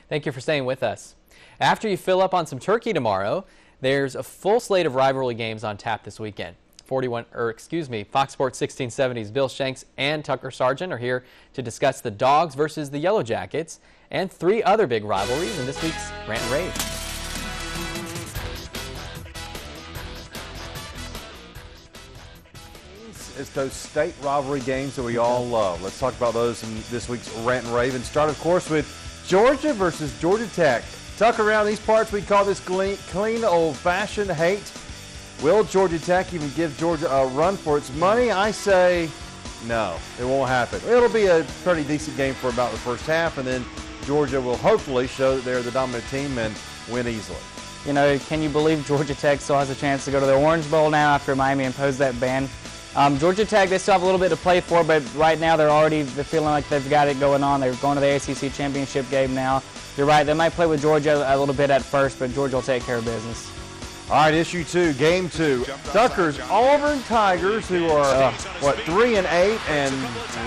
Thank you for staying with us. After you fill up on some turkey tomorrow, there's a full slate of rivalry games on tap this weekend. Fox Sports 1670's Bill Shanks and Tucker Sargent are here to discuss the Dogs versus the Yellow Jackets and 3 other big rivalries in this week's Rant and Rave. It's those state rivalry games that we all love. Let's talk about those in this week's Rant and Rave, and start, of course, with Georgia versus Georgia Tech. Tuck, around these parts, we call this clean old-fashioned hate. Will Georgia Tech even give Georgia a run for its money? I say no, it won't happen. It'll be a pretty decent game for about the first half, and then Georgia will hopefully show that they're the dominant team and win easily. You know, can you believe Georgia Tech still has a chance to go to the Orange Bowl now after Miami imposed that ban? Georgia Tech, they still have a little bit to play for, but right now they're feeling like they've got it going on. They're going to the ACC championship game now. You're right, they might play with Georgia a little bit at first, but Georgia will take care of business. All right, issue 2, game 2. Tucker's Auburn Tigers, who are, 3-8, and,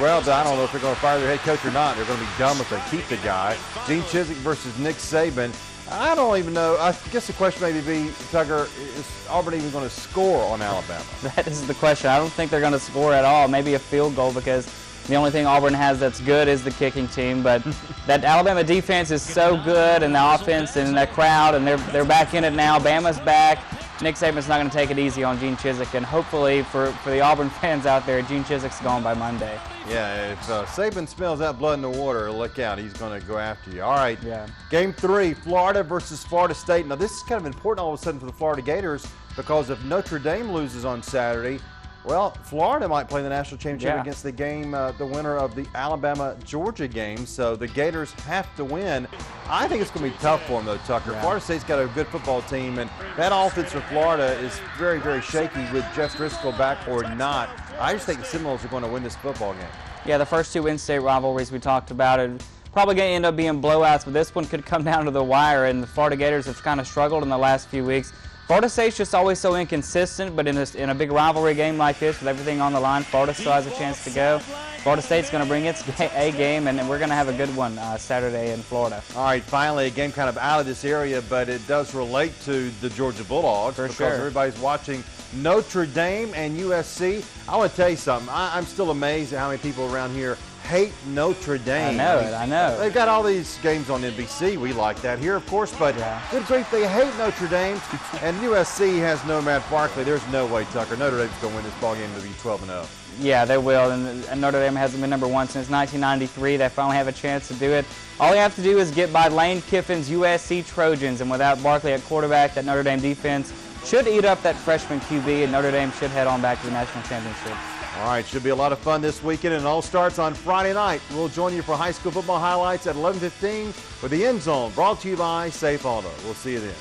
well, I don't know if they're going to fire their head coach or not. They're going to be dumb if they keep the guy. Gene Chizik versus Nick Saban. I don't even know. I guess the question may be, Tucker, is Auburn even going to score on Alabama? That is the question. I don't think they're going to score at all. Maybe a field goal, because the only thing Auburn has that's good is the kicking team. But that Alabama defense is so good, and the offense and the crowd, and they're back in it now. Bama's back. Nick Saban's not going to take it easy on Gene Chizik, and hopefully for the Auburn fans out there, Gene Chizik's gone by Monday. Yeah, if Saban smells that blood in the water, look out. He's going to go after you. All right, yeah. Game 3, Florida versus Florida State. Now, this is kind of important all of a sudden for the Florida Gators, because if Notre Dame loses on Saturday, well, Florida might play the national championship against the game, the winner of the Alabama-Georgia game. So the Gators have to win. I think it's going to be tough for them, though, Tucker. Yeah. Florida State's got a good football team, and that offense for Florida is very, very shaky with Jeff Driscoll back or not. I just think the Seminoles are going to win this football game. Yeah, the first 2 in-state rivalries we talked about are probably going to end up being blowouts, but this one could come down to the wire, and the Florida Gators have kind of struggled in the last few weeks. Florida State's just always so inconsistent, but in a big rivalry game like this, with everything on the line, Florida still has a chance to go. Florida State's going to bring its A game, and we're going to have a good one Saturday in Florida. All right, finally, a game kind of out of this area, but it does relate to the Georgia Bulldogs, because everybody's watching Notre Dame and USC. I want to tell you something. I'm still amazed at how many people around here hate Notre Dame. I know. They've got all these games on NBC. We like that here, of course, but good grief, they hate Notre Dame. And USC has no Matt Barkley. There's no way, Tucker. Notre Dame's going to win this ballgame to be 12-0. Yeah, they will. And Notre Dame hasn't been number 1 since 1993. They finally have a chance to do it. All they have to do is get by Lane Kiffin's USC Trojans, and without Barkley at quarterback, that Notre Dame defense should eat up that freshman QB, and Notre Dame should head on back to the national championship. All right, should be a lot of fun this weekend, and it all starts on Friday night. We'll join you for high school football highlights at 11:15 with the End Zone, brought to you by Safe Auto. We'll see you then.